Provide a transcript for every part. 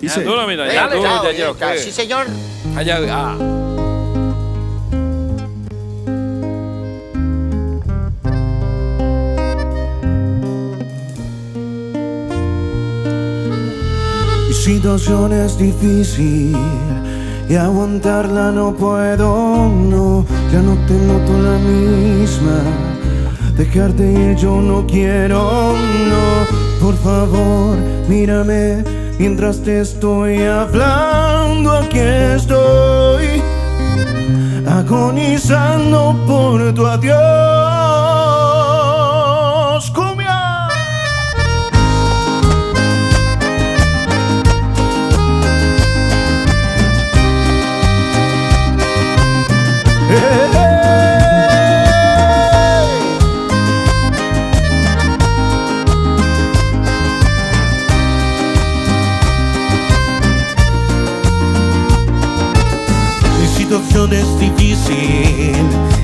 Dice. Tú no, mira, Venga, ya tú, chao, ya yo. chao. Sí, señor. Allá, ah. Mi situación es difícil y aguantarla no puedo, no, ya no te noto la misma. Dejarte ir yo no quiero, no. Por favor, mírame mientras te estoy hablando. Aquí estoy, agonizando por tu adiós. ¡Cumbia! Mi situación es difícil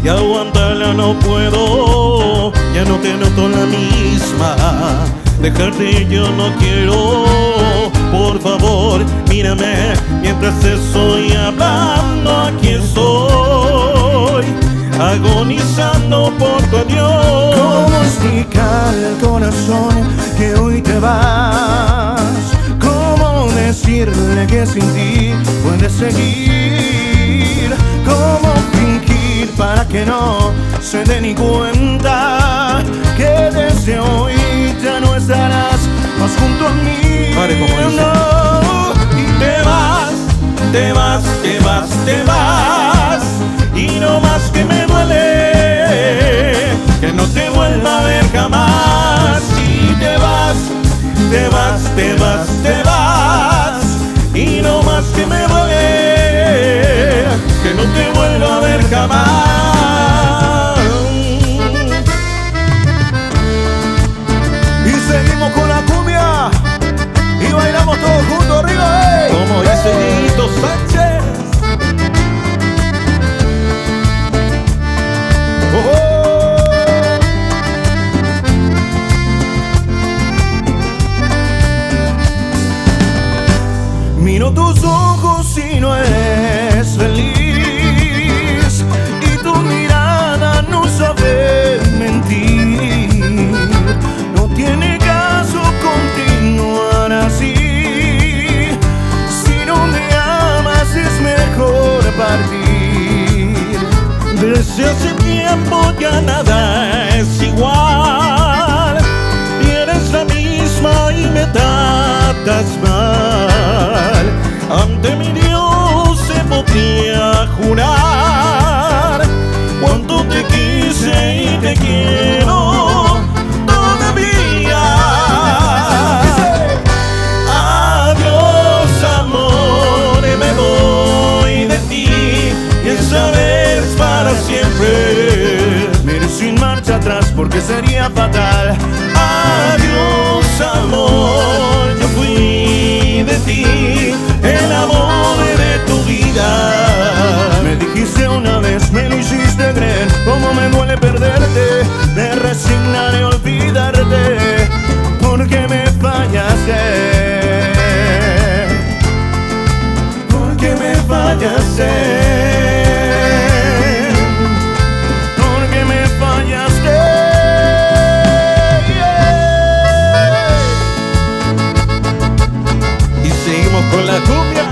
y aguantarla no puedo. Ya no te noto la misma. Dejarte yo no quiero. Por favor, mírame mientras te estoy hablando. Aquí estoy, agonizando por tu adiós. ¿Cómo explicar al corazón que hoy te vas? ¿Cómo decirle que sin ti puedes seguir? ¿Cómo fingir para que no se dé ni cuenta que desde hoy ya no estarás más junto a mí? Vale, como dice. No. Y te vas, te vas, te vas, te vas. Y no más que me duele que no te vuelva a ver jamás. Y te vas, te vas, te vas, te vas. Y no más que me duele que no te vuelva a ver jamás. Y seguimos con la cumbia y bailamos todos juntos arriba, como dice Nito Sánchez. Miro tus ojos y no eres feliz, y tu mirada no sabe mentir. No tiene caso continuar así. Si no me amas es mejor partir. Desde hace tiempo ya nada es igual, y eres la misma y me tratas mal. Ante mi Dios se podría jurar cuánto te quise y te quiero todavía. Adiós amor, me voy de ti y esta vez para siempre. Mire sin marcha atrás porque sería fatal. Adiós amor, yo fui de ti el amor de tu vida. Me dijiste una vez, me lo hiciste creer. Cómo me duele perderte, me resignaré a olvidarte, porque me fallaste, porque me fallaste. Con la cumbia.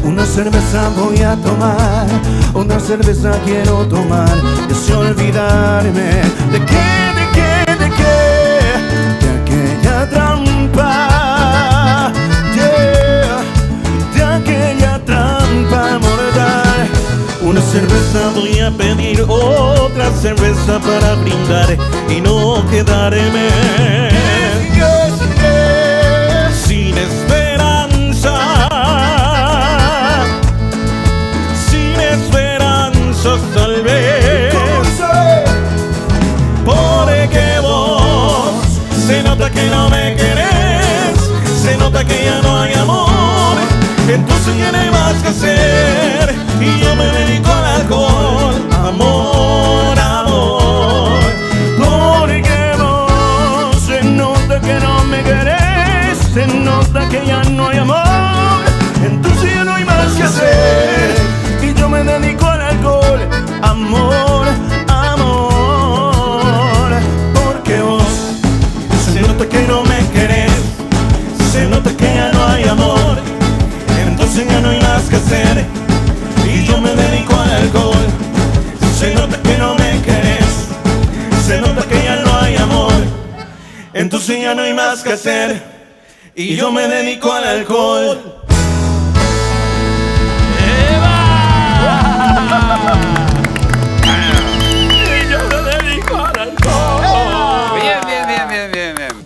Una cerveza voy a tomar, una cerveza quiero tomar. Deseo olvidarme de aquella trampa, yeah, de aquella trampa mortal. Una cerveza voy a pedir, otra cerveza para brindar y no quedarme sin esperanza, sin esperanza tal vez. Porque vos se nota que no me querés, se nota que ya no hay amor, entonces ya no hay más que hacer y yo me dedico al alcohol. más que hacer y yo me dedico al alcohol. Se nota que no me querés, se nota que ya no hay amor, entonces ya no hay más que hacer y yo me dedico al alcohol.